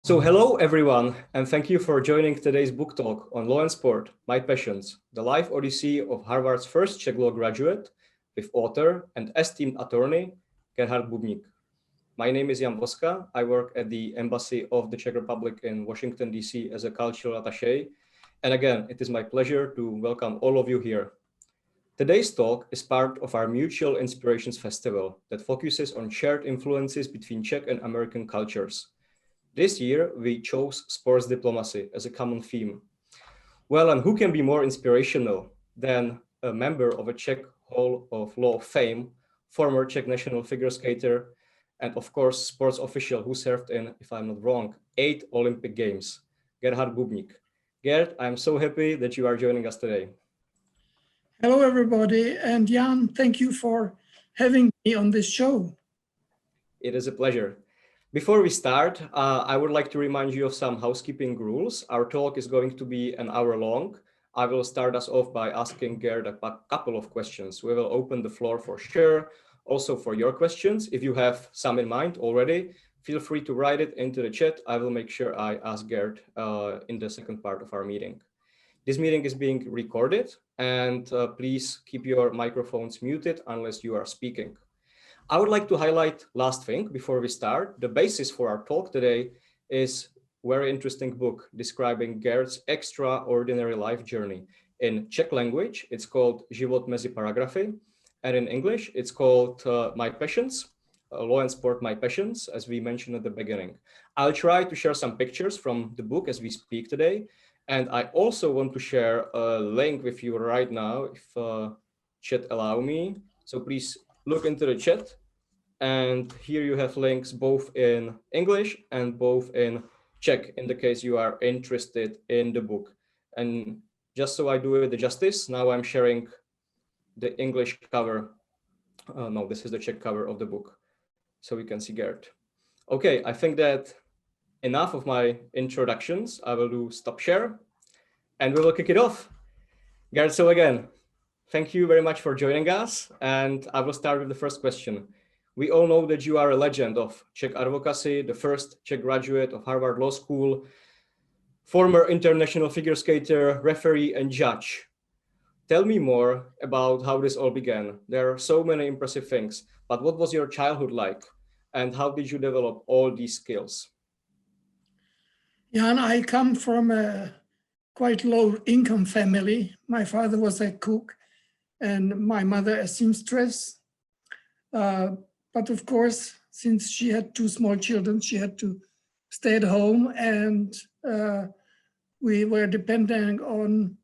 So hello everyone, and thank you for joining today's book talk on Law and Sport, My Passions, the Life Odyssey of Harvard's First Czech Law Graduate with author and esteemed attorney, Gerhardt Bubník. My name is Jan Voska. I work at the Embassy of the Czech Republic in Washington, D.C. as a cultural attaché. And again, it is my pleasure to welcome all of you here. Today's talk is part of our Mutual Inspirations Festival that focuses on shared influences between Czech and American cultures. This year, we chose sports diplomacy as a common theme. Well, and who can be more inspirational than a member of a Czech Hall of Law of Fame, former Czech national figure skater, and of course, sports official who served in, if I'm not wrong, 8 Olympic Games, Gerhardt Bubník. Gert, I'm so happy that you are joining us today. Hello, everybody. And Jan, thank you for having me on this show. It is a pleasure. Before we start, I would like to remind you of some housekeeping rules. Our talk is going to be an hour long. I will start us off by asking Gerd a couple of questions. We will open the floor for sure, also for your questions. If you have some in mind already, feel free to write it into the chat. I will make sure I ask Gerd in the second part of our meeting. This meeting is being recorded, and please keep your microphones muted unless you are speaking. I would like to highlight last thing before we start. The basis for our talk today is a very interesting book describing Gerd's extraordinary life journey. In Czech language, it's called Život mezi paragrafy, and in English, it's called My Passions, Law and Sport, My Passions, as we mentioned at the beginning. I'll try to share some pictures from the book as we speak today, and I also want to share a link with you right now, if chat allow me. So please look into the chat, and here you have links both in English and both in Czech in the case you are interested in the book. And just so I do it the justice, now I'm sharing the English cover. No, this is the Czech cover of the book, so we can see Gerd. Okay, I think that enough of my introductions. I will do stop share, and we will kick it off. Gerd, so again, thank you very much for joining us, and I will start with the first question. We all know that you are a legend of Czech advocacy, the first Czech graduate of Harvard Law School, former international figure skater, referee, and judge. Tell me more about how this all began. There are so many impressive things, but what was your childhood like, and how did you develop all these skills? Jan, I come from a quite low income family. My father was a cook and my mother a seamstress. But of course, since she had 2 small children, she had to stay at home, and we were dependent on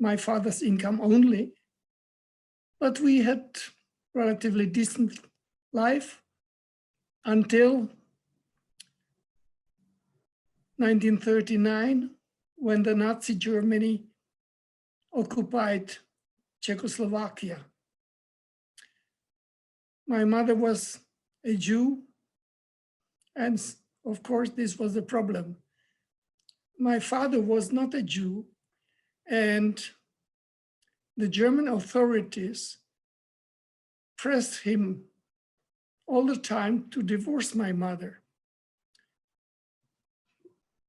my father's income only. But we had relatively decent life until 1939, when the Nazi Germany occupied Czechoslovakia. My mother was a Jew, and of course this was a problem. My father was not a Jew, and the German authorities pressed him all the time to divorce my mother.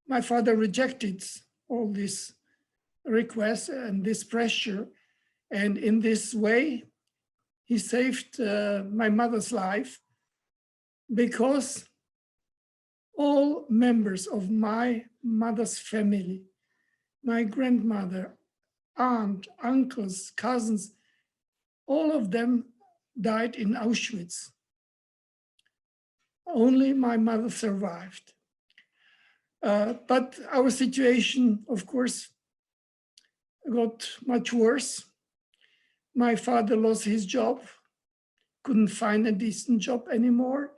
My father rejected all these requests and this pressure, and in this way, he saved my mother's life, because all members of my mother's family, my grandmother, aunt, uncles, cousins, all of them died in Auschwitz. Only my mother survived. But our situation, of course, got much worse. My father lost his job, couldn't find a decent job anymore.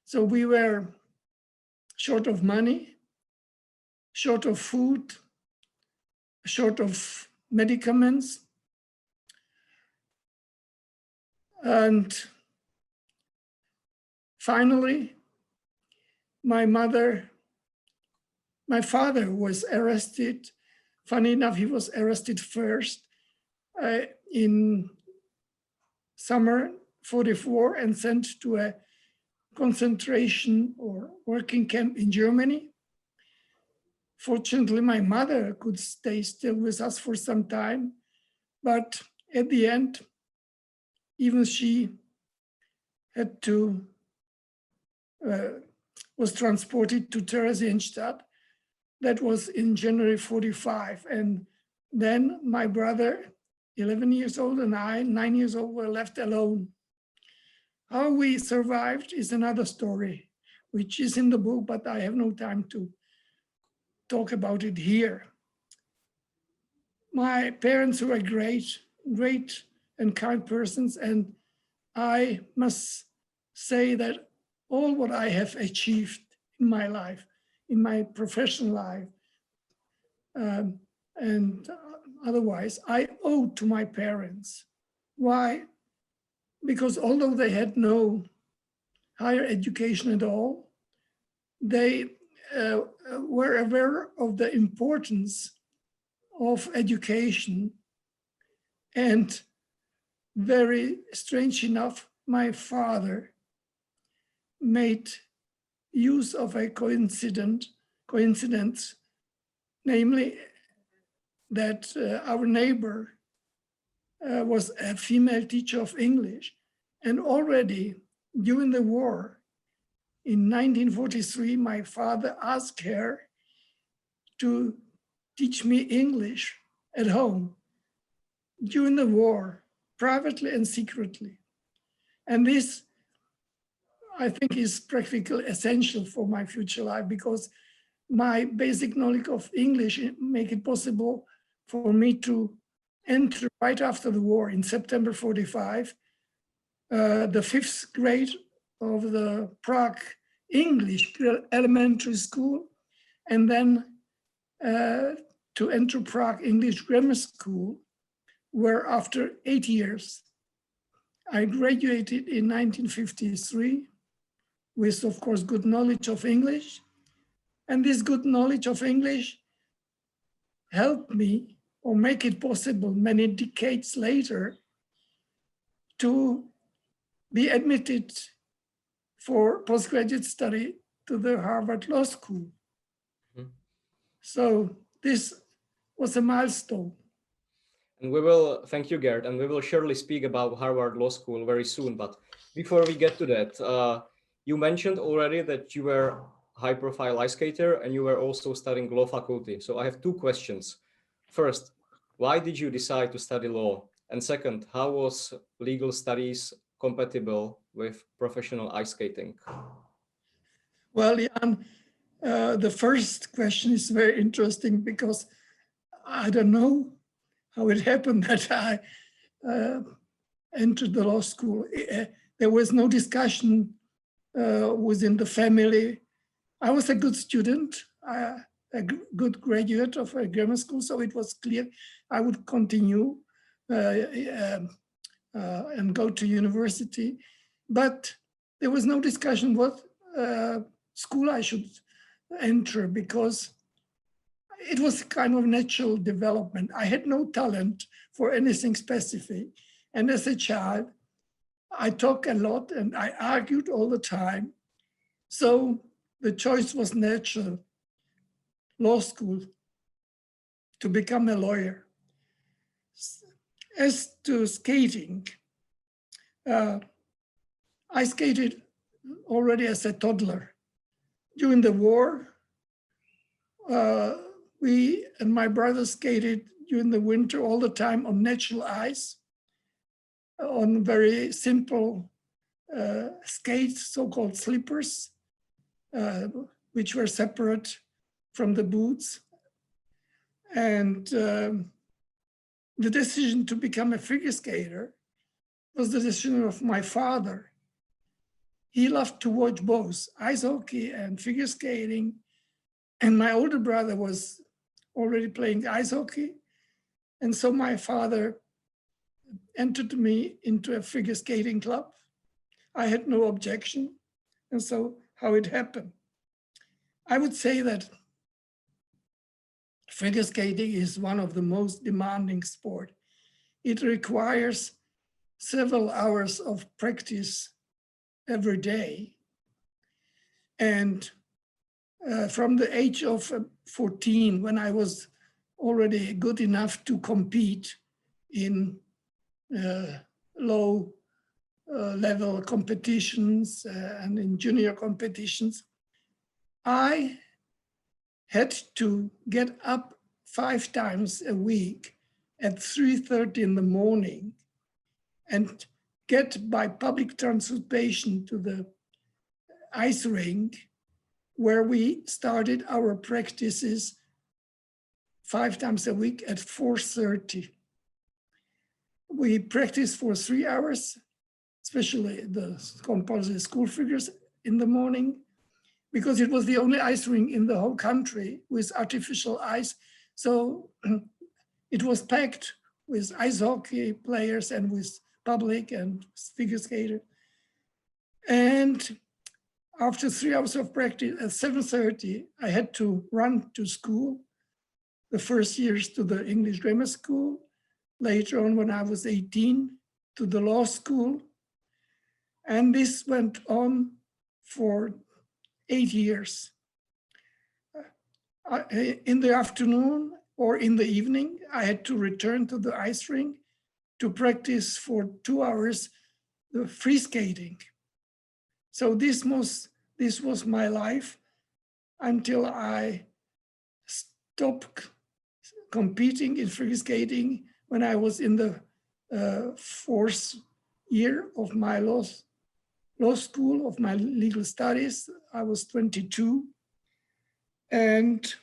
So we were short of money, short of food, short of medicaments. And finally, my father was arrested. Funny enough, he was arrested first in summer 44 and sent to a concentration or working camp in Germany. Fortunately, my mother could stay still with us for some time, but at the end, even she had to, was transported to Theresienstadt. That was in January 45. And then my brother, 11 years old, and I, 9 years old, were left alone. How we survived is another story, which is in the book, but I have no time to talk about it here. My parents were great and kind persons, and I must say that all what I have achieved in my life, in my professional life, and otherwise, I owe to my parents. Why? Because although they had no higher education at all, they were aware of the importance of education. And very strange enough, my father made use of a coincidence, namely that our neighbor was a female teacher of English. And already during the war, in 1943, my father asked her to teach me English at home during the war, privately and secretly. And this, I think, is practically essential for my future life, because my basic knowledge of English make it possible for me to enter right after the war in September 45, the 5th grade of the Prague English elementary school, and then to enter Prague English grammar school, where after 8 years, I graduated in 1953 with, of course, good knowledge of English. And this good knowledge of English helped me, or make it possible many decades later, to be admitted for postgraduate study to the Harvard Law School. Mm-hmm. So this was a milestone. And we will, thank you, Gerd, and we will surely speak about Harvard Law School very soon. But before we get to that, you mentioned already that you were a high-profile ice skater and you were also studying law faculty. So I have two questions. First, why did you decide to study law? And second, how was legal studies compatible with professional ice skating? Well, Jan, the first question is very interesting, because I don't know how it happened that I entered the law school. There was no discussion within the family. I was a good student, a good graduate of a grammar school, so it was clear I would continue and go to university. But there was no discussion what school I should enter, because it was kind of natural development. I had no talent for anything specific. And as a child, I talked a lot and I argued all the time. So the choice was natural, law school, to become a lawyer. As to skating, I skated already as a toddler. During the war, we and my brother skated during the winter all the time on natural ice, on very simple skates, so-called slippers, which were separate from the boots. And the decision to become a figure skater was the decision of my father. He loved to watch both ice hockey and figure skating. And my older brother was already playing ice hockey. And so my father entered me into a figure skating club. I had no objection. And so how it happened. I would say that figure skating is one of the most demanding sport. It requires several hours of practice every day. And from the age of 14, when I was already good enough to compete in low level competitions and in junior competitions, I had to get up 5 times a week at 3:30 in the morning and get by public transportation to the ice rink, where we started our practices 5 times a week at 4:30. We practiced for 3 hours, especially the compulsory school figures in the morning, because it was the only ice rink in the whole country with artificial ice. So it was packed with ice hockey players and with public and figure skater. And after 3 hours of practice at 7:30, I had to run to school, the first years to the English grammar school, later on when I was 18 to the law school. And this went on for 8 years. In the afternoon or in the evening, I had to return to the ice rink to practice for 2 hours the free skating. So this was my life until I stopped competing in free skating when I was in the 4th year of my law school, of my legal studies. I was 22. And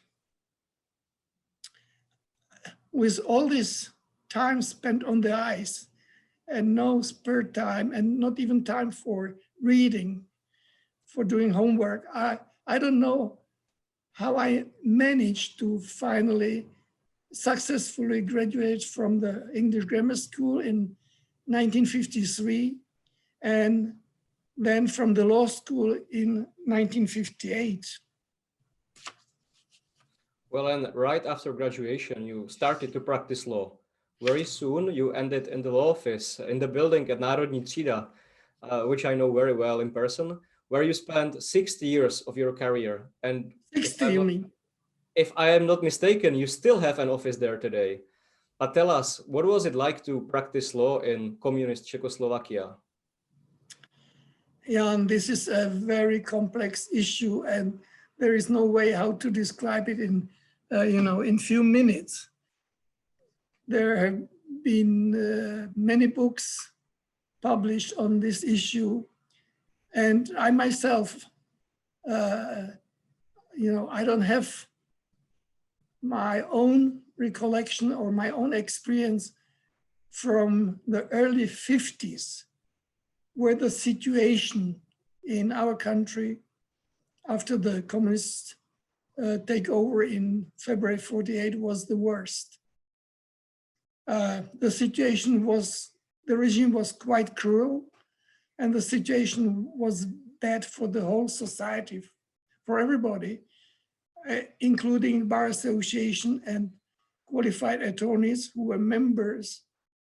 with all this time spent on the ice and no spare time and not even time for reading, for doing homework, I don't know how I managed to finally successfully graduate from the English grammar school in 1953, and then from the law school in 1958. Well, and right after graduation, you started to practice law. Very soon, you ended in the law office in the building at Národní třída, which I know very well in person, where you spent 60 years of your career. And 60, you mean? If I am not mistaken, you still have an office there today. But tell us, what was it like to practice law in communist Czechoslovakia? Yeah, and this is a very complex issue, and there is no way how to describe it in, in few minutes. There have been many books published on this issue, and I myself, I don't have my own recollection or my own experience from the early 50s, where the situation in our country after the communist takeover in February 48 was the worst. The regime was quite cruel, and the situation was bad for the whole society, for everybody, including bar association and qualified attorneys who were members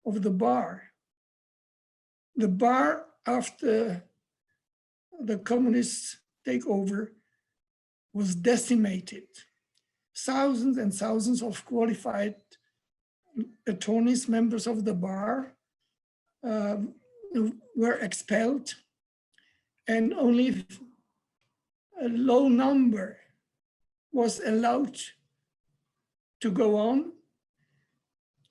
of the bar. The bar, after the communist takeover, was decimated. Thousands and thousands of qualified attorneys, members of the bar, were expelled, and only a low number was allowed to go on.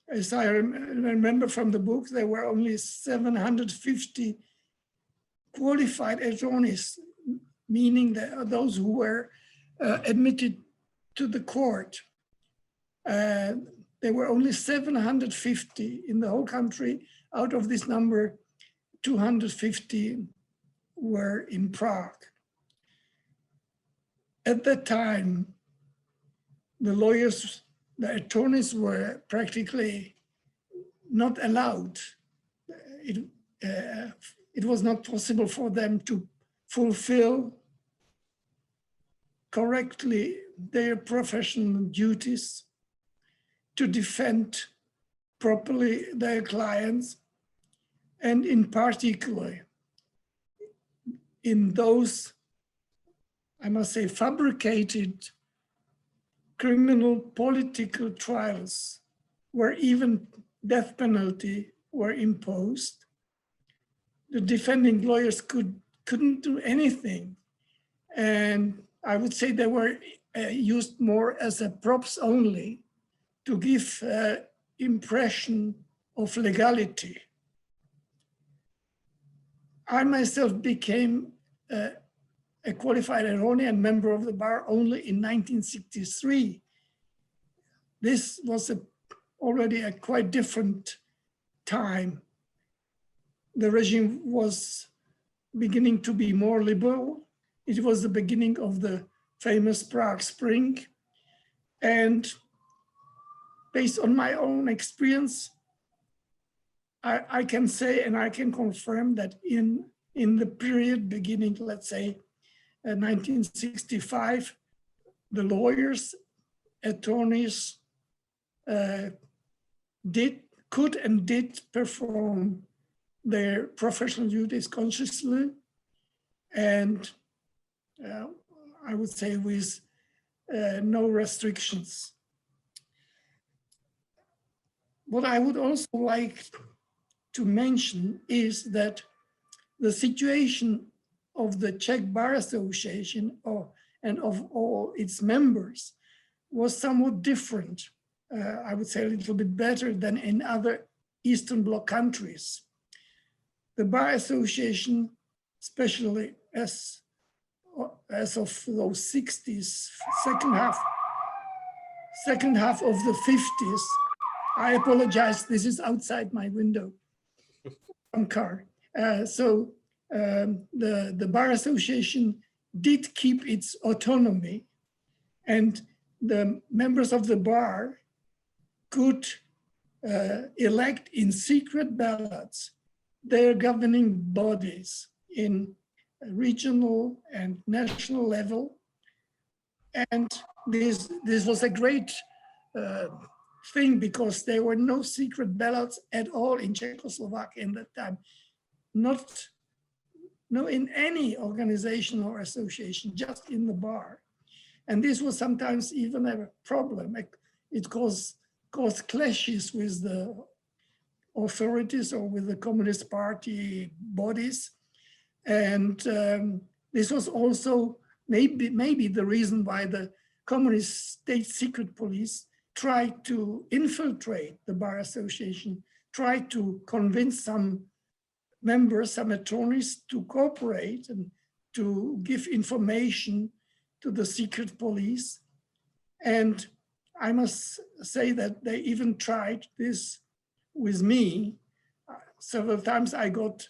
As I remember from the book, there were only 750 qualified attorneys, meaning that those who were admitted to the court. There were only 750 in the whole country. Out of this number, 250 were in Prague. At that time, the lawyers, the attorneys were practically not allowed. It was not possible for them to fulfill correctly their professional duties, to defend properly their clients, and in particular, in those I must say, fabricated criminal political trials where even death penalty were imposed. The defending lawyers couldn't do anything. And I would say they were used more as a props only to give impression of legality. I myself became a qualified attorney and member of the bar only in 1963. This was already a quite different time. The regime was beginning to be more liberal. It was the beginning of the famous Prague Spring. And based on my own experience, I can say and I can confirm that in the period beginning, let's say, 1965, the lawyers, attorneys could and did perform their professional duties consciously, and I would say with no restrictions. What I would also like to mention is that the situation of the Czech Bar Association and of all its members was somewhat different. I would say a little bit better than in other Eastern Bloc countries. The Bar Association, especially as of those 60s, second half of the 50s, I apologize, this is outside my window, some car. The Bar Association did keep its autonomy, and the members of the bar could elect in secret ballots their governing bodies in regional and national level. And this was a great thing because there were no secret ballots at all in Czechoslovakia in that time. No, in any organization or association, just in the bar. And this was sometimes even a problem. It caused clashes with the authorities or with the Communist Party bodies. And this was also maybe the reason why the Communist State Secret Police tried to infiltrate the Bar Association, tried to convince some members, some attorneys to cooperate and to give information to the secret police. And I must say that they even tried this with me. Several times I got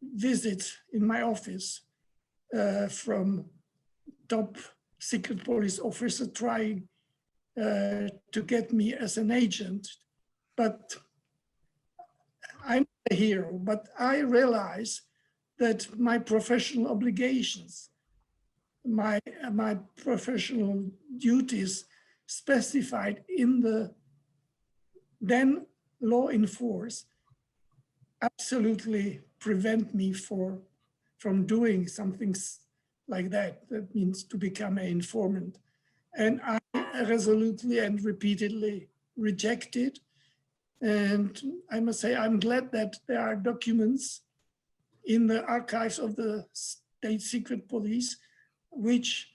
visits in my office from top secret police officer trying to get me as an agent. But I'm a hero, but I realize that my professional obligations, my professional duties specified in the then law in force absolutely prevent me from doing something like that. That means to become an informant. And I resolutely and repeatedly rejected. And I must say, I'm glad that there are documents in the archives of the State Secret Police which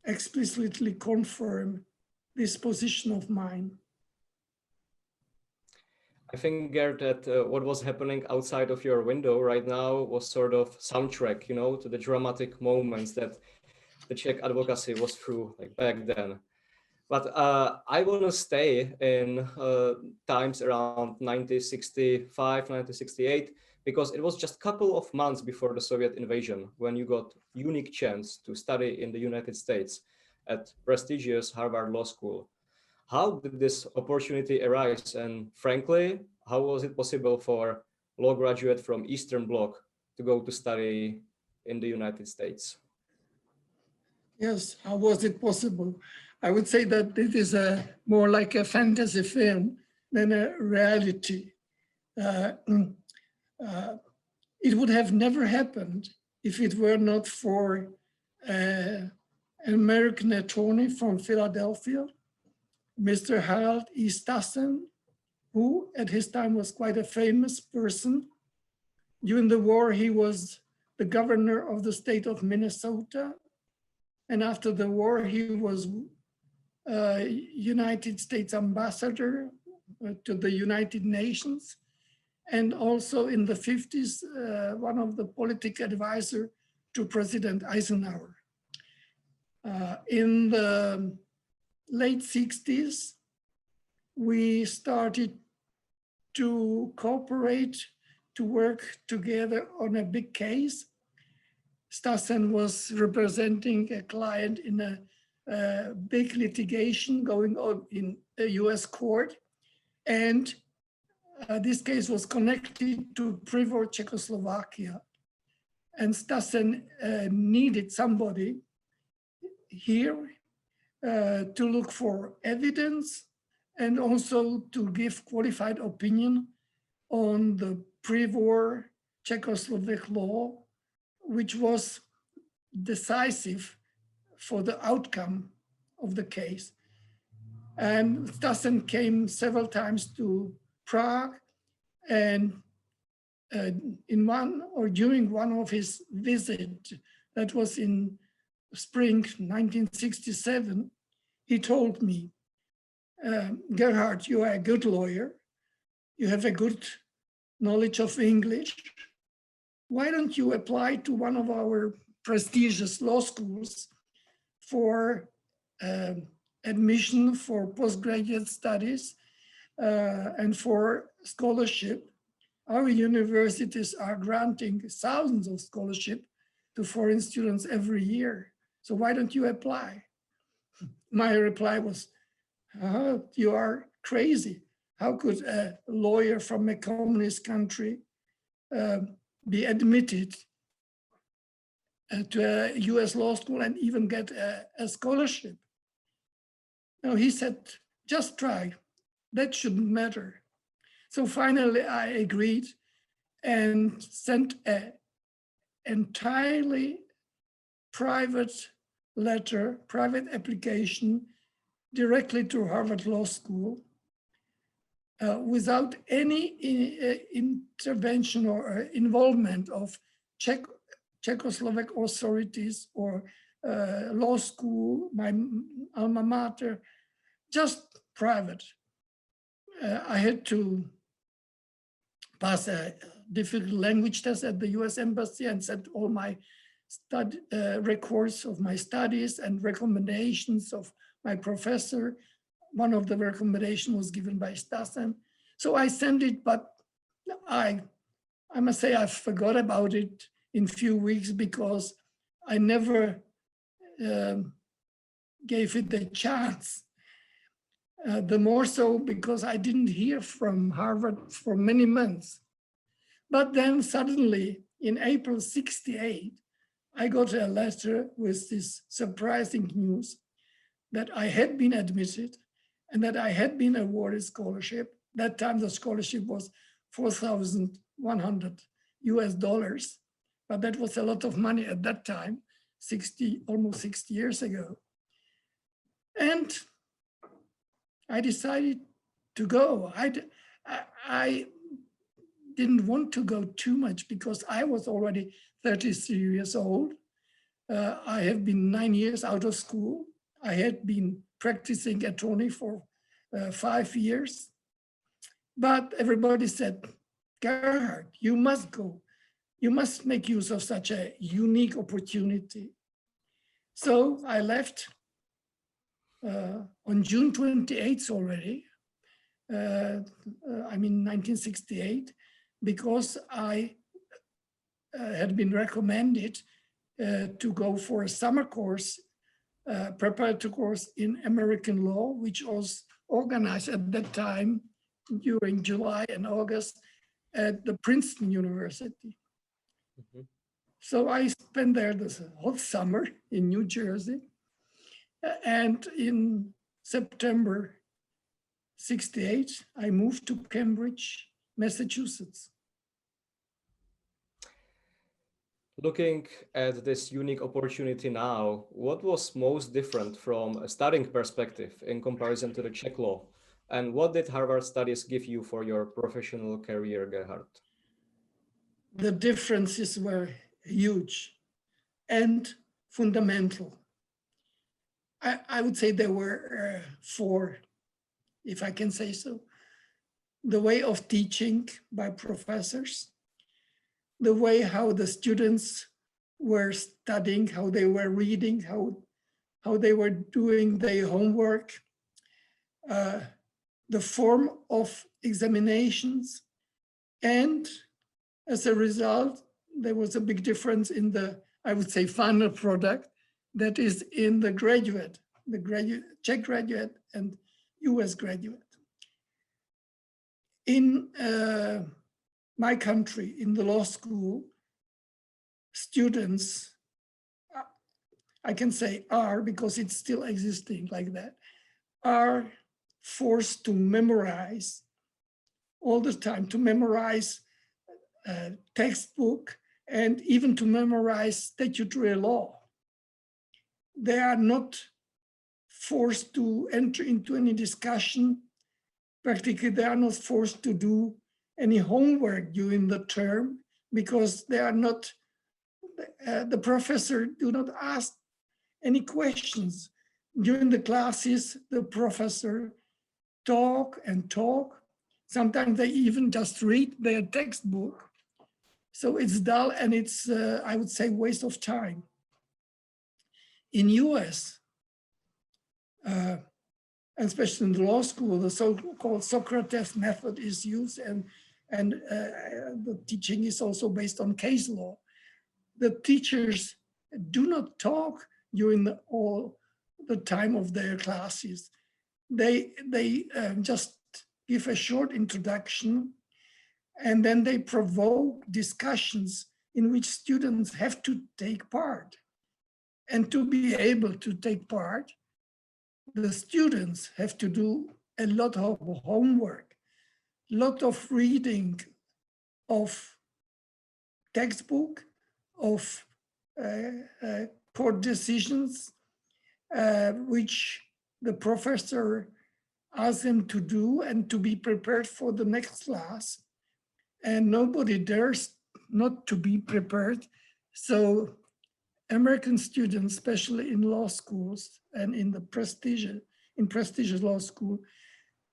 explicitly confirm this position of mine. I think, Gerd, that what was happening outside of your window right now was sort of soundtrack, to the dramatic moments that the Czech advocacy was through back then. But I want to stay in times around 1965, 1968, because it was just a couple of months before the Soviet invasion when you got unique chance to study in the United States at prestigious Harvard Law School. How did this opportunity arise? And frankly, how was it possible for a law graduate from Eastern Bloc to go to study in the United States? Yes, how was it possible? I would say that it is more like a fantasy film than a reality. It would have never happened if it were not for an American attorney from Philadelphia, Mr. Harold E. Stassen, who at his time was quite a famous person. During the war, he was the governor of the state of Minnesota. And after the war, he was United States ambassador to the United Nations. And also in the 50s, one of the political advisor to President Eisenhower. In the late 60s, we started to cooperate, to work together on a big case. Stassen was representing a client in a big litigation going on in a US court. And this case was connected to pre-war Czechoslovakia. And Stassen needed somebody here to look for evidence and also to give qualified opinion on the pre-war Czechoslovak law, which was decisive for the outcome of the case. And Stassen came several times to Prague, and during one of his visits, that was in spring 1967, he told me, Gerhardt, you are a good lawyer. You have a good knowledge of English. Why don't you apply to one of our prestigious law schools for admission for postgraduate studies and for scholarship? Our universities are granting thousands of scholarships to foreign students every year. So why don't you apply? My reply was, you are crazy. How could a lawyer from a communist country be admitted to a US law school and even get a scholarship? No, he said, just try. That shouldn't matter. So finally I agreed and sent an entirely private letter, private application directly to Harvard Law School without any intervention or involvement of Czechoslovak authorities or law school, my alma mater, just private. I had to pass a difficult language test at the US Embassy and sent all my records of my studies and recommendations of my professor. One of the recommendations was given by Stassen. So I sent it, but I must say I forgot about it in a few weeks because I never gave it the chance. The more so because I didn't hear from Harvard for many months. But then suddenly in April '68, I got a letter with this surprising news that I had been admitted and that I had been awarded scholarship. That time the scholarship was $4,100 US, but that was a lot of money at that time, almost 60 years ago. And I decided to go. I didn't want to go too much because I was already 33 years old. I have been 9 years out of school. I had been practicing attorney for 5 years. But everybody said, Gerhardt, you must go. You must make use of such a unique opportunity. So I left on June 28th already, 1968, because I had been recommended to go for a summer course, preparatory course in American law, which was organized at that time during July and August at the Princeton University. Mm-hmm. So I spent there this whole summer in New Jersey. And in September '68, I moved to Cambridge, Massachusetts. Looking at this unique opportunity now, what was most different from a studying perspective in comparison to the Czech law? And what did Harvard studies give you for your professional career, Gerhard? The differences were huge and fundamental. I would say there were four, if I can say so. The way of teaching by professors, the way how the students were studying, how they were reading, how they were doing their homework, the form of examinations, and as a result, there was a big difference in the, I would say, final product, that is in the Czech graduate and US graduate. In my country, in the law school, students, I can say are, because it's still existing like that, are forced to memorize all the time, to memorize textbook and even to memorize statutory law. They are not forced to enter into any discussion. Practically, they are not forced to do any homework during the term because they are not, the professor do not ask any questions. During the classes, the professor talk and talk. Sometimes they even just read their textbook. So it's dull and it's, I would say, waste of time. In US, especially in the law school, the so-called Socrates method is used, and the teaching is also based on case law. The teachers do not talk during all the time of their classes. They just give a short introduction, and then they provoke discussions in which students have to take part. And to be able to take part, the students have to do a lot of homework, a lot of reading of textbook, of court decisions, which the professor asks them to do and to be prepared for the next class. And nobody dares not to be prepared. So American students, especially in law schools and in the prestigious law school,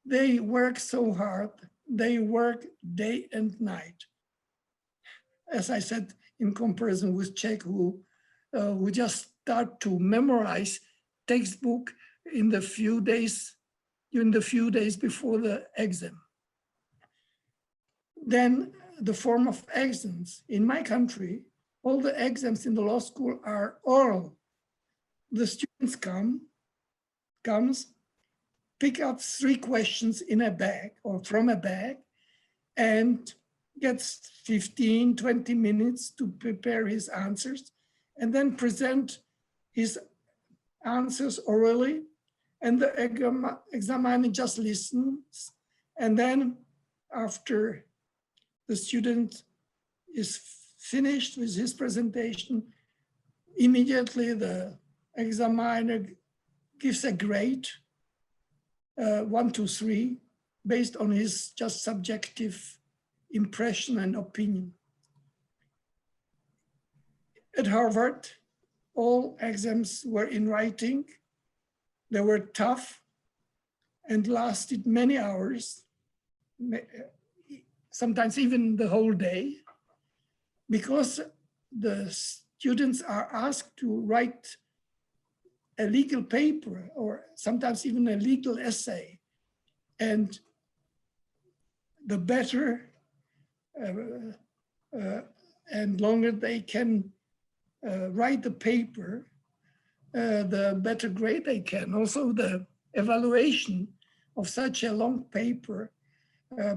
they work so hard. They work day and night. As I said, in comparison with Czech, who just start to memorize textbook in the few days, during the few days before the exam. Then the form of exams in my country, all the exams in the law school are oral. The students comes, pick up 3 questions in a bag or from a bag, and gets 15, 20 minutes to prepare his answers, and then present his answers orally, and the examiner just listens. And then after the student is finished with his presentation, immediately the examiner gives a grade, 1 to 3, based on his just subjective impression and opinion. At Harvard, all exams were in writing. They were tough and lasted many hours, sometimes even the whole day, because the students are asked to write a legal paper or sometimes even a legal essay. And the better and longer they can write the paper, the better grade they can. Also, the evaluation of such a long paper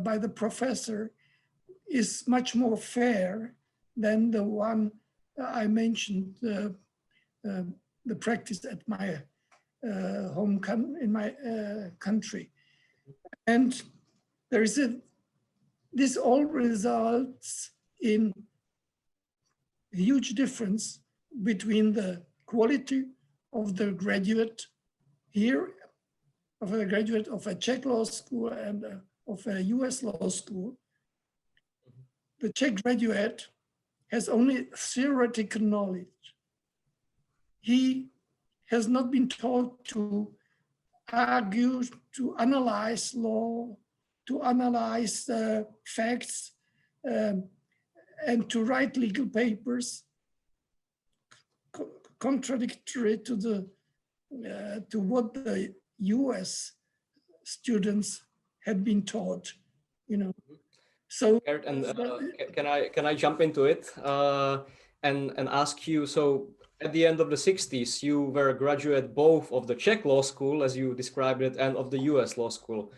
by the professor is much more fair than the one I mentioned, the practice at my in my country. And there is this all results in a huge difference between the quality of the graduate here, of a graduate of a Czech law school and of a US law school. The Czech graduate has only theoretical knowledge. He has not been taught to argue, to analyze law, to analyze facts, and to write legal papers contradictory to what the US students had been taught, you know. So And can I jump into it and ask you, so at the end of the 60s, you were a graduate both of the Czech law school, as you described it, and of the US law school.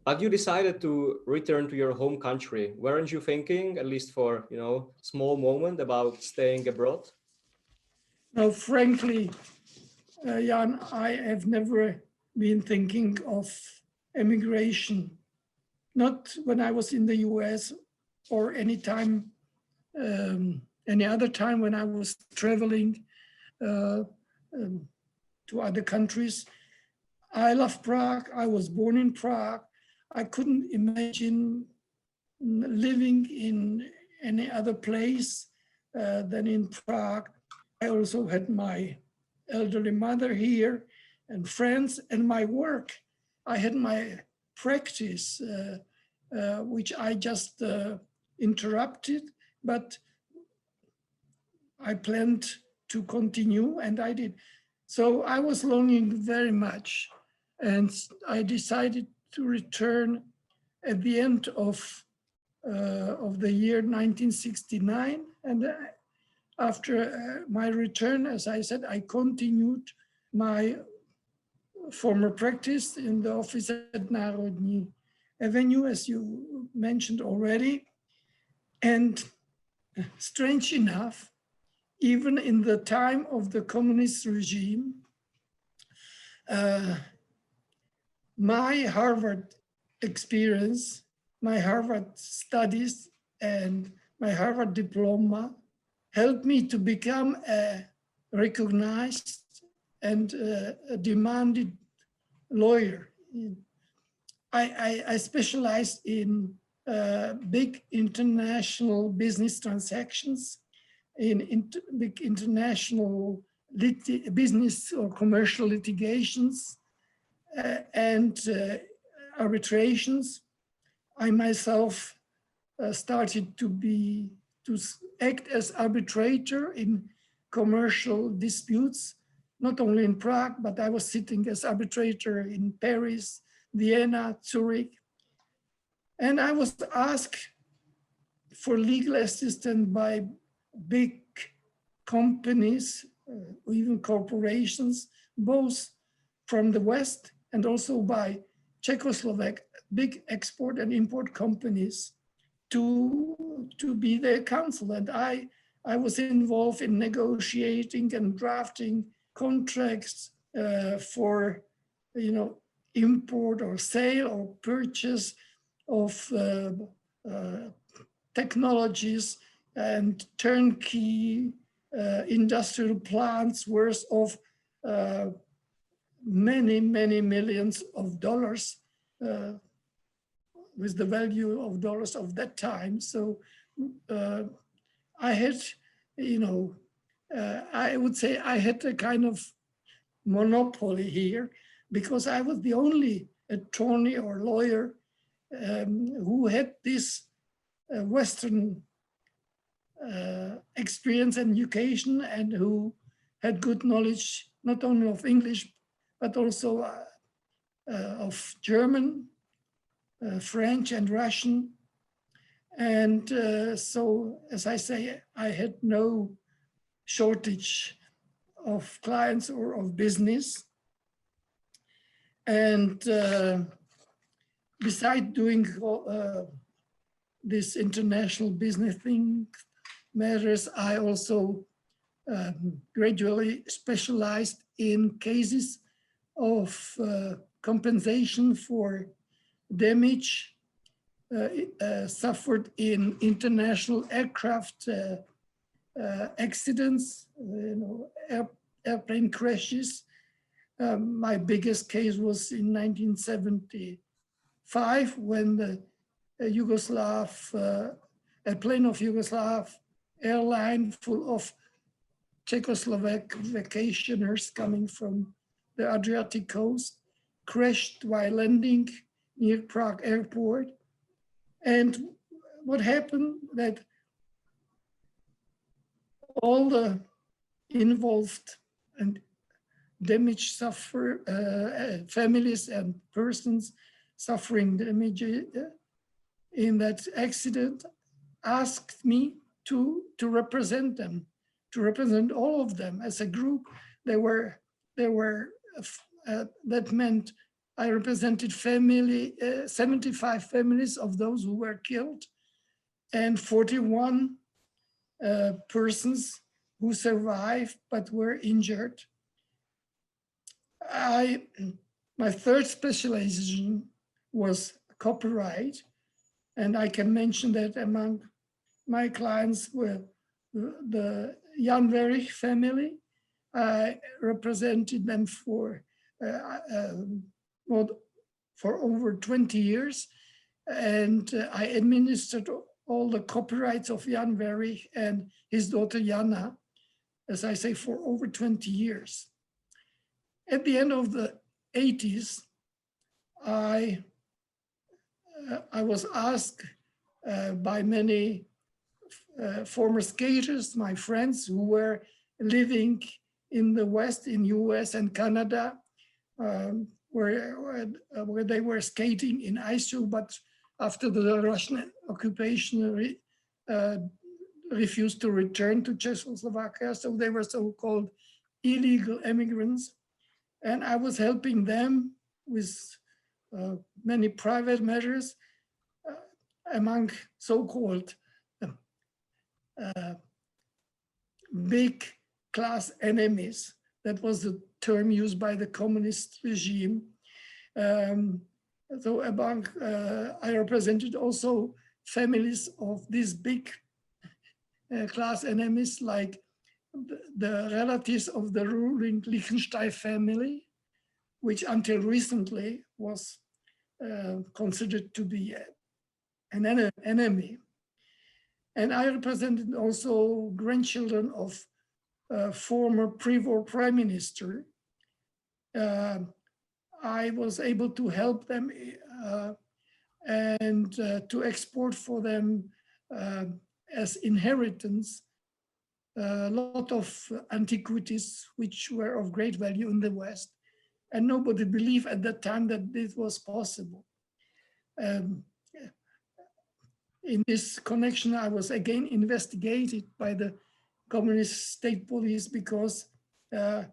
But you decided to return to your home country. Weren't you thinking, at least for, you know, small moment, about staying abroad? no, frankly, Jan, I have never been thinking of emigration. Not when I was in the US or any time, any other time when I was traveling to other countries. I love Prague. I was born in Prague. I couldn't imagine living in any other place than in Prague. I also had my elderly mother here and friends and my work. I had my practice, which I just interrupted, but I planned to continue, and I did. So I was longing very much, and I decided to return at the end of the year 1969. And after my return, as I said, I continued my former practice in the office at Národní Avenue, as you mentioned already. And strange enough, even in the time of the communist regime, my Harvard experience, my Harvard studies, and my Harvard diploma helped me to become a recognized and a demanded lawyer. I specialized in big international business transactions, in big international business or commercial litigations and arbitrations. I myself started to act as arbitrator in commercial disputes, not only in Prague, but I was sitting as arbitrator in Paris, Vienna, Zurich. And I was asked for legal assistance by big companies, even corporations, both from the West and also by Czechoslovak big export and import companies to be their counsel. And I was involved in negotiating and drafting contracts for, you know, import or sale or purchase of technologies and turnkey industrial plants worth of many, many millions of dollars with the value of dollars of that time. So I had, you know, I would say I had a kind of monopoly here because I was the only attorney or lawyer who had this Western experience and education, and who had good knowledge not only of English but also of German, French and Russian. And so, as I say, I had no shortage of clients or of business. And besides doing this international business thing matters, I also gradually specialized in cases of compensation for damage suffered in international aircraft accidents, airplane crashes. My biggest case was in 1975 when the a plane of Yugoslav airline full of Czechoslovak vacationers coming from the Adriatic coast crashed while landing near Prague airport. And what happened that all the involved and damage families and persons suffering damage in that accident asked me to represent them, to represent all of them as a group. That meant I represented 75 families of those who were killed and 41 persons who survived but were injured. My third specialization was copyright, and I can mention that among my clients were the Jan Werich family. I represented them for over 20 years, and I administered all the copyrights of Jan Werich and his daughter Jana, as I say, for over 20 years. At the end of the 80s, I was asked by many former skaters, my friends who were living in the West, in US and Canada, where they were skating in ice show, but after the Russian occupation refused to return to Czechoslovakia, so they were so-called illegal immigrants. And I was helping them with many private measures among so-called big class enemies. That was the term used by the communist regime. So I represented also families of these big class enemies, like the relatives of the ruling Liechtenstein family, which until recently was considered to be an enemy. And I represented also grandchildren of former pre-war prime minister. I was able to help them and to export for them as inheritance a lot of antiquities which were of great value in the West. And nobody believed at that time that this was possible. In this connection, I was again investigated by the communist state police because they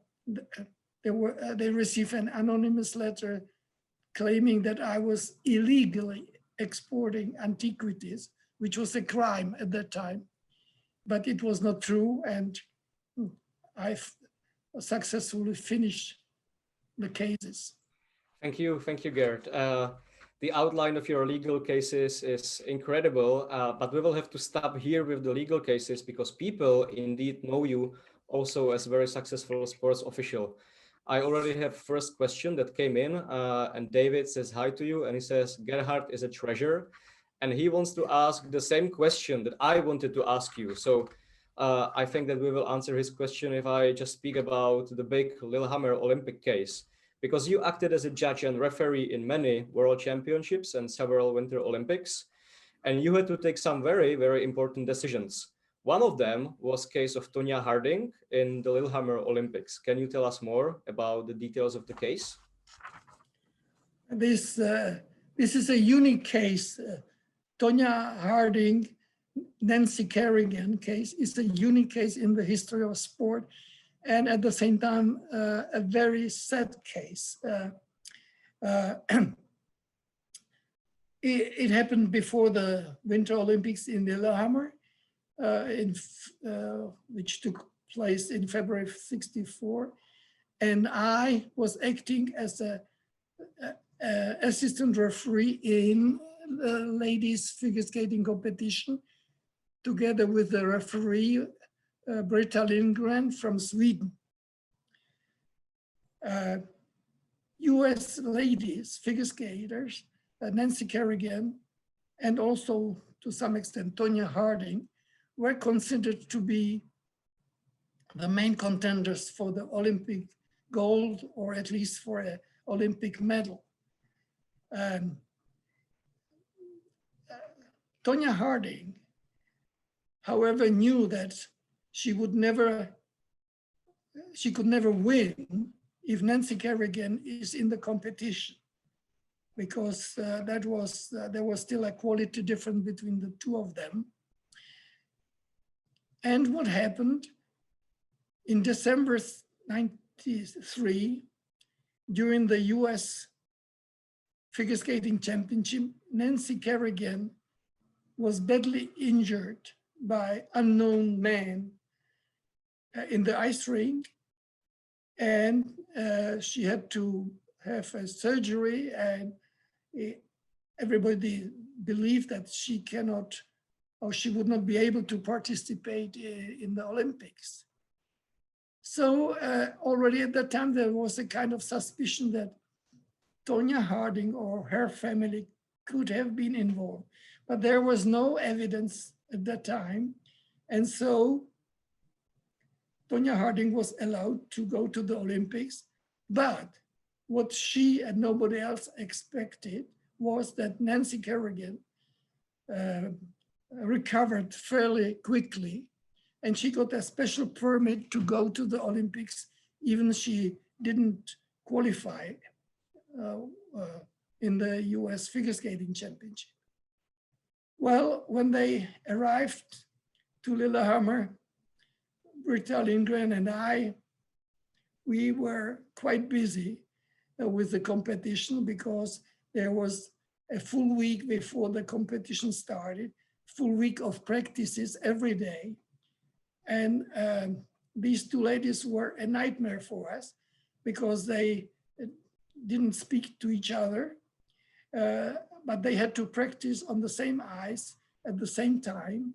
received an anonymous letter claiming that I was illegally exporting antiquities, which was a crime at that time. But it was not true, and I've successfully finished the cases. Thank you, Gerd. The outline of your legal cases is incredible, but we will have to stop here with the legal cases because people indeed know you also as a very successful sports official. I already have first question that came in, and David says hi to you, and he says, Gerhardt is a treasure, and he wants to ask the same question that I wanted to ask you. So I think that we will answer his question if I just speak about the big Lillehammer Olympic case, because you acted as a judge and referee in many world championships and several Winter Olympics, and you had to take some very, very important decisions. One of them was case of Tonya Harding in the Lillehammer Olympics. Can you tell us more about the details of the case? This is a unique case. Tonya Harding, Nancy Kerrigan case is a unique case in the history of sport, and at the same time, a very sad case. It happened before the Winter Olympics in Lillehammer, which took place in February of '64, and I was acting as a assistant referee in the ladies figure skating competition, together with the referee Britta Lindgren from Sweden. US ladies, figure skaters, Nancy Kerrigan, and also to some extent Tonya Harding, were considered to be the main contenders for the Olympic gold, or at least for an Olympic medal. Tonya Harding, however, knew that she could never win if Nancy Kerrigan is in the competition, because there was still a quality difference between the two of them. And what happened in December 1993, during the US Figure Skating Championship, Nancy Kerrigan was badly injured by unknown men in the ice rink, and she had to have a surgery, and everybody believed that she cannot, or she would not be able to participate in the Olympics. So already at that time, there was a kind of suspicion that Tonya Harding or her family could have been involved, but there was no evidence at that time. And so Tonya Harding was allowed to go to the Olympics, but what she and nobody else expected was that Nancy Kerrigan recovered fairly quickly, and she got a special permit to go to the Olympics, even she didn't qualify in the US Figure Skating Championship. Well, when they arrived to Lillehammer, Britta Lindgren and I, we were quite busy with the competition, because there was a full week before the competition started, full week of practices every day. And these two ladies were a nightmare for us, because they didn't speak to each other, but they had to practice on the same ice at the same time.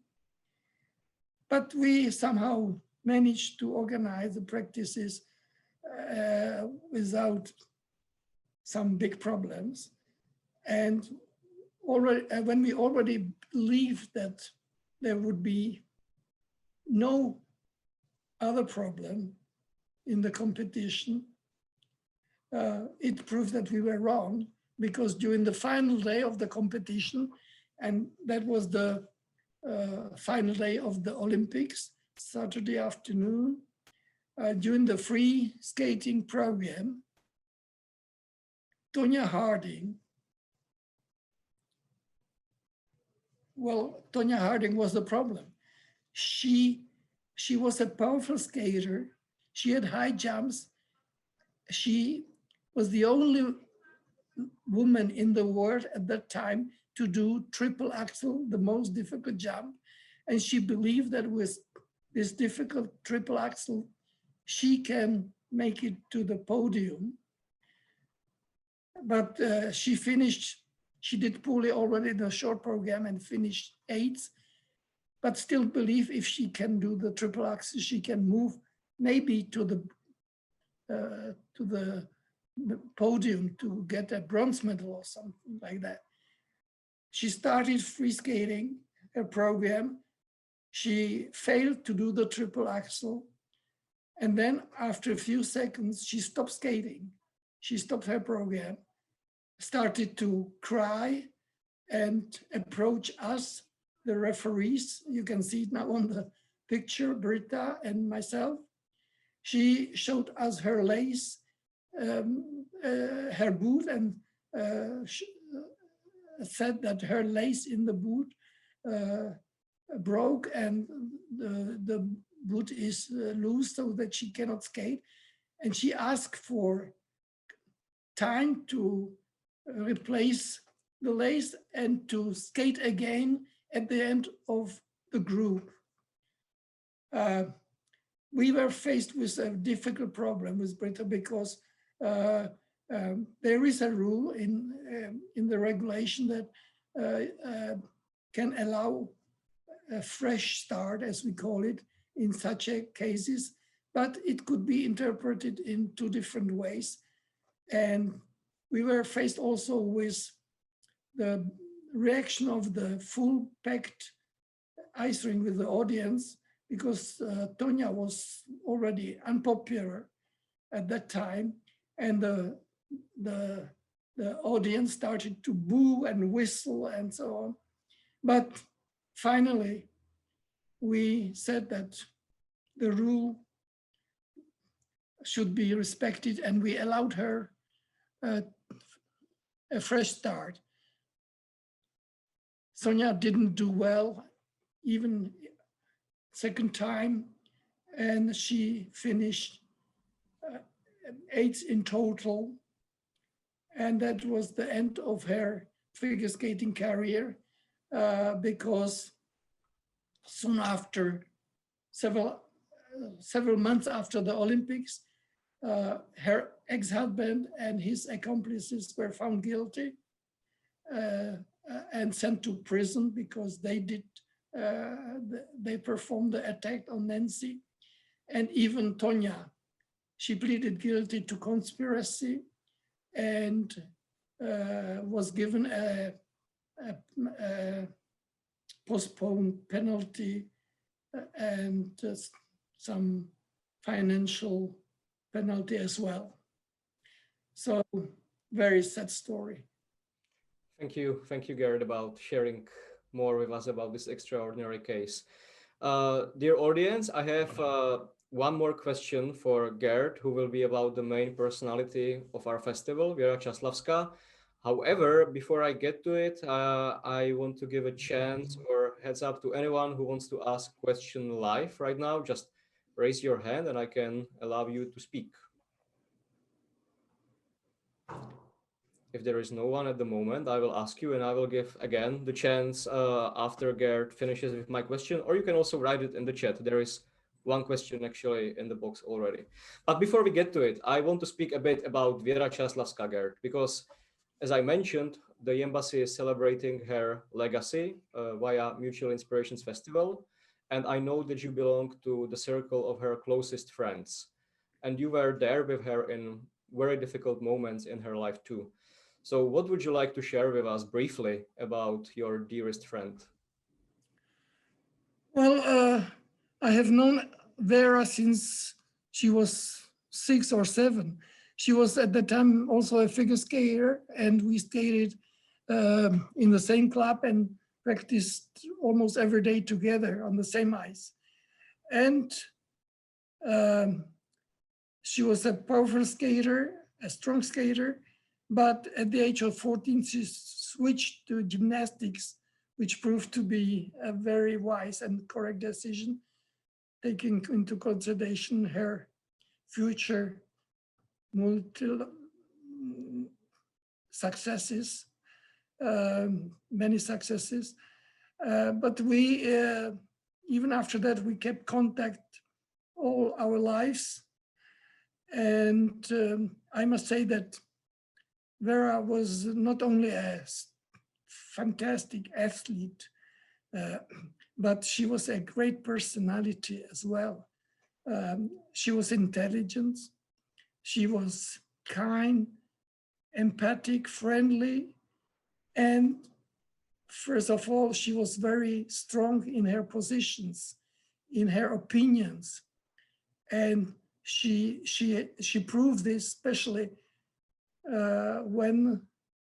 But we somehow managed to organize the practices without some big problems. And already, when we already believed that there would be no other problem in the competition, it proved that we were wrong, because during the final day of the competition, and that was the final day of the Olympics, Saturday afternoon, during the free skating program, Tonya Harding, well, Tonya Harding was the problem. She was a powerful skater. She had high jumps. She was the only woman in the world at that time to do triple axel, the most difficult jump. And she believed that with this difficult triple axel, she can make it to the podium. But she did poorly already in the short program and finished 8th, but still believe if she can do the triple axel, she can move maybe to the podium to get a bronze medal or something like that. She started free skating her program. She failed to do the triple axel. And then after a few seconds, she stopped skating. She stopped her program, started to cry and approach us, the referees. You can see it now on the picture, Britta and myself. She showed us her lace, her boot, and said that her lace in the boot broke and the boot is loose so that she cannot skate. And she asked for time to replace the lace and to skate again at the end of the group. We were faced with a difficult problem with Britta, because there is a rule in the regulation that can allow a fresh start, as we call it, in such cases, but it could be interpreted in two different ways. And we were faced also with the reaction of the full-packed ice rink with the audience, because Tonya was already unpopular at that time, and the audience started to boo and whistle and so on. But finally, we said that the rule should be respected, and we allowed her a fresh start. Sonia didn't do well, even second time, and she finished 8th in total. And that was the end of her figure skating career, because soon after, several months after the Olympics, her ex-husband and his accomplices were found guilty and sent to prison because they performed the attack on Nancy. And even Tonya, she pleaded guilty to conspiracy and was given a postponed penalty and some financial penalty as well. So very sad story. Thank you, Gerhardt, about sharing more with us about this extraordinary case. Dear audience, I have one more question for Gerhardt, who will be about the main personality of our festival, Vera Čáslavská. However, before I get to it, I want to give a chance or heads up to anyone who wants to ask a question live right now. Just raise your hand and I can allow you to speak. If there is no one at the moment, I will ask you, and I will give again the chance after Gerhardt finishes with my question, or you can also write it in the chat. There is one question actually in the box already. But before we get to it, I want to speak a bit about Vera Čáslavská, Gerhardt, because as I mentioned, the embassy is celebrating her legacy via Mutual Inspirations Festival. And I know that you belong to the circle of her closest friends. And you were there with her in very difficult moments in her life too. So what would you like to share with us briefly about your dearest friend? Well, I have known Vera since she was 6 or 7. She was at the time also a figure skater, and we skated in the same club and practiced almost every day together on the same ice. And she was a powerful skater, a strong skater, but at the age of 14, she switched to gymnastics, which proved to be a very wise and correct decision, taking into consideration her future successes, many successes. But we, even after that, we kept contact all our lives. And I must say that Vera was not only a fantastic athlete, but she was a great personality as well. She was intelligent, she was kind, empathic, friendly, and first of all, she was very strong in her positions, in her opinions. And she proved this especially when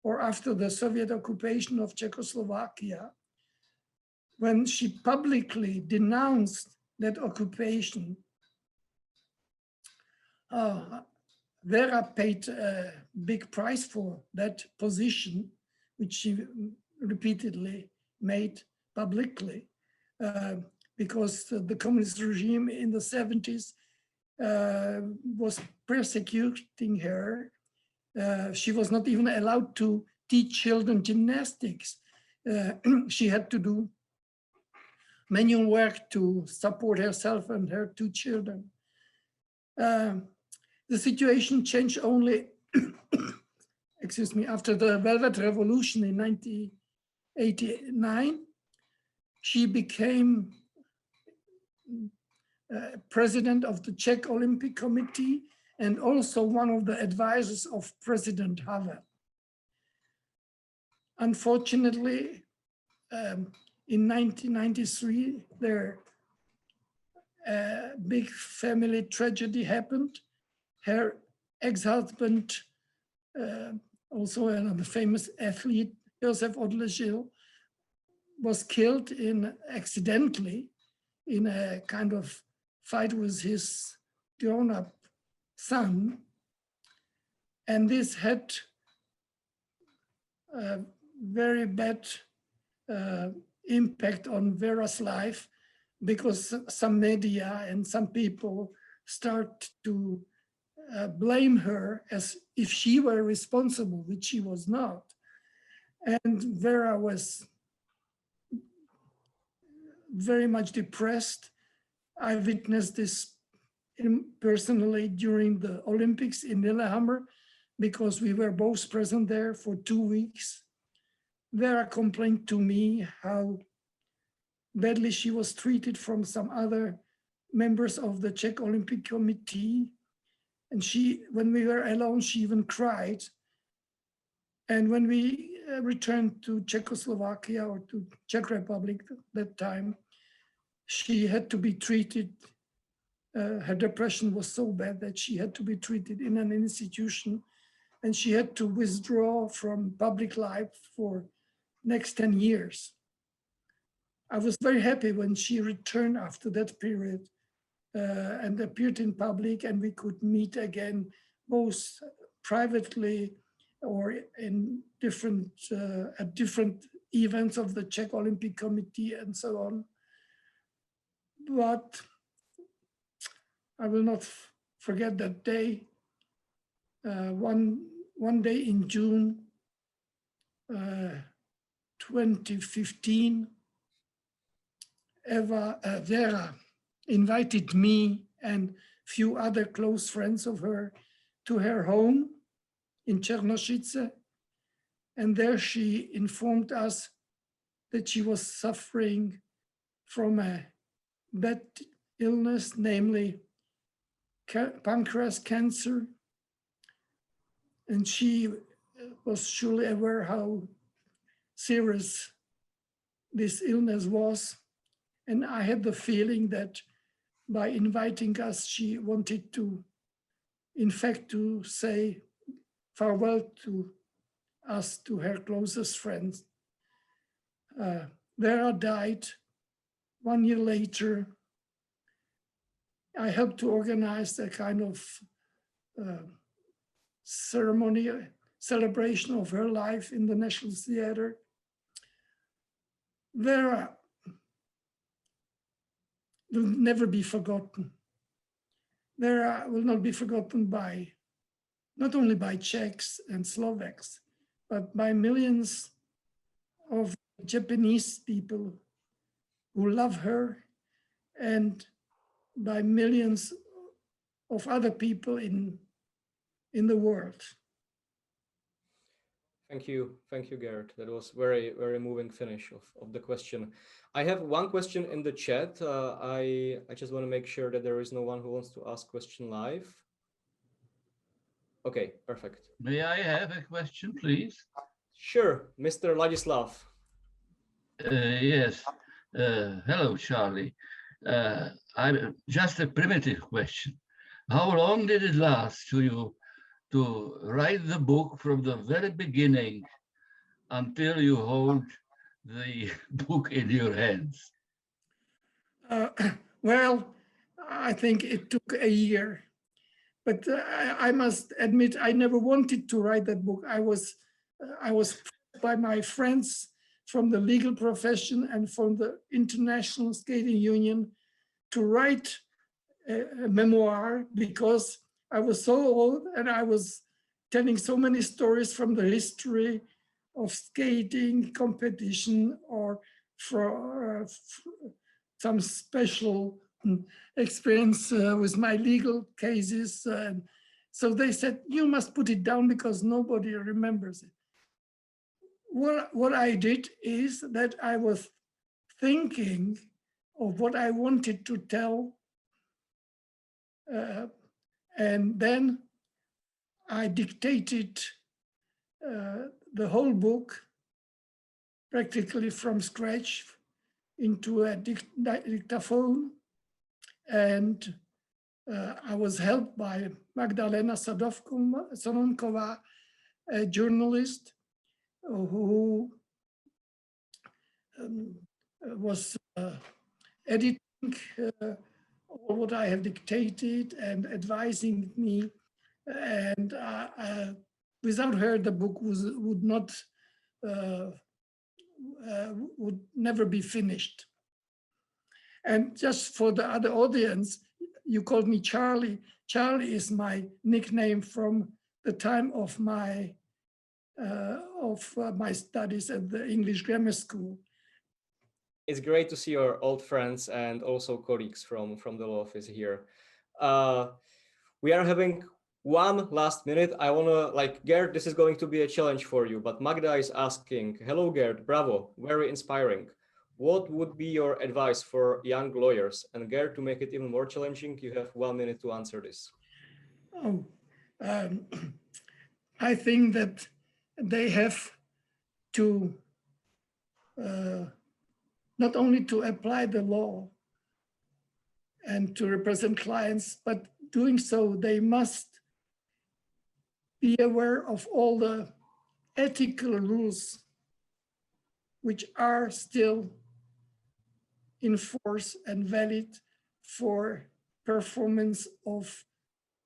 or after the Soviet occupation of Czechoslovakia, when she publicly denounced that occupation. Vera paid a big price for that position, which she repeatedly made publicly, because the communist regime in the 70s was persecuting her. She was not even allowed to teach children gymnastics. She had to do manual work to support herself and her 2 children. The situation changed only, excuse me, after the Velvet Revolution in 1989. She became president of the Czech Olympic Committee and also one of the advisors of President Havel. Unfortunately, in 1993, a big family tragedy happened. Her ex-husband, also another famous athlete, Josef Odležil, was killed accidentally in a kind of fight with his grown-up son. And this had a very bad impact on Vera's life, because some media and some people start to blame her as if she were responsible, which she was not. And Vera was very much depressed. I witnessed this personally during the Olympics in Lillehammer, because we were both present there for 2 weeks. Vera complained to me how badly she was treated from some other members of the Czech Olympic Committee. And when we were alone, she even cried. And when we returned to Czechoslovakia, or to Czech Republic at that time, she had to be treated. Her depression was so bad that she had to be treated in an institution, and she had to withdraw from public life for next 10 years. I was very happy when she returned after that period and appeared in public, and we could meet again, both privately or in at different events of the Czech Olympic Committee and so on. But I will not forget that day. One day in June 2015, Vera invited me and few other close friends of her to her home in Černošice, and there she informed us that she was suffering from a bad illness, namely pancreas cancer, and she was surely aware how serious this illness was. And I had the feeling that by inviting us, she wanted to, in fact, to say farewell to us, to her closest friends. Vera died 1 year later. I helped to organize a kind of ceremony, celebration of her life in the National Theatre. Vera will never be forgotten. Vera will not be forgotten not only by Czechs and Slovaks, but by millions of Japanese people who love her, and by millions of other people in the world. Thank you, Gerhardt. That was very, very moving finish of the question. I have one question in the chat. I just want to make sure that there is no one who wants to ask question live. Okay, perfect. May I have a question, please? Sure, Mr. Ladislav. Yes. Hello, Charlie. I'm just a primitive question. How long did it last to you to write the book from the very beginning until you hold the book in your hands? Well, I think it took a year, but I must admit I never wanted to write that book. I was by my friends from the legal profession and from the International Skating Union to write a memoir, because I was so old and I was telling so many stories from the history of skating competition, or for some special experience with my legal cases. So they said, you must put it down because nobody remembers it. What I did is that I was thinking of what I wanted to tell And then I dictated the whole book practically from scratch into a dictaphone. And I was helped by Magdalena Sononkova, a journalist who was editing all what I have dictated and advising me. And without her, the book would never be finished. And just for the other audience, you called me Charlie. Charlie is my nickname from the time of my studies at the English grammar school. It's great to see your old friends and also colleagues from the law office here. We are having one last minute. I want to, Gerd, this is going to be a challenge for you, but Magda is asking, hello, Gerd, bravo, very inspiring. What would be your advice for young lawyers? And Gerd, to make it even more challenging, you have 1 minute to answer this. I think that they have to not only to apply the law and to represent clients, but doing so, they must be aware of all the ethical rules which are still in force and valid for performance of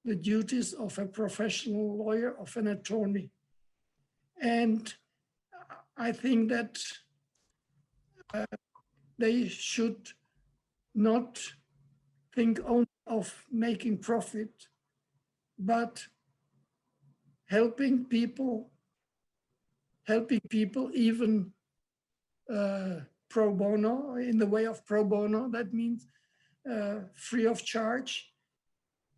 the duties of a professional lawyer, of an attorney. And I think that they should not think only of making profit, but helping people even pro bono, in the way of pro bono. That means free of charge,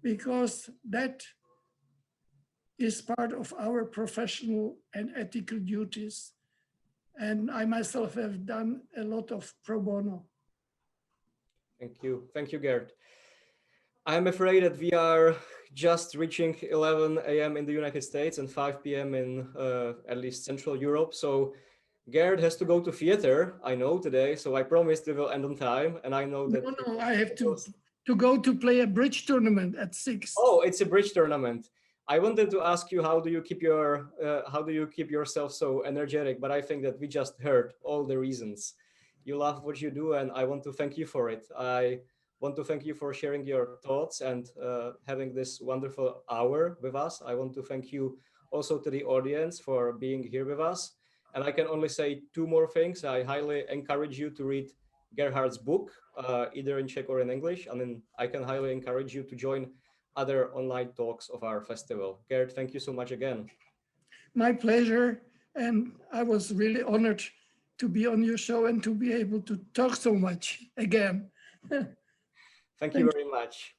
because that is part of our professional and ethical duties. And I myself have done a lot of pro bono. Thank you. Thank you, Gerd. I'm afraid that we are just reaching 11 a.m. in the United States and 5 p.m. in at least Central Europe. So Gerd has to go to theater, I know, today. So I promised we will end on time. And I know that... No, I have to go to play a bridge tournament at 6. Oh, it's a bridge tournament. I wanted to ask you, how do you keep yourself so energetic? But I think that we just heard all the reasons. You love what you do, and I want to thank you for it. I want to thank you for sharing your thoughts and having this wonderful hour with us. I want to thank you also to the audience for being here with us. And I can only say 2 more things. I highly encourage you to read Gerhardt's book, either in Czech or in English. I mean, I can highly encourage you to join other online talks of our festival. Gerd, thank you so much again. My pleasure. And I was really honored to be on your show and to be able to talk so much again. Thank you very much.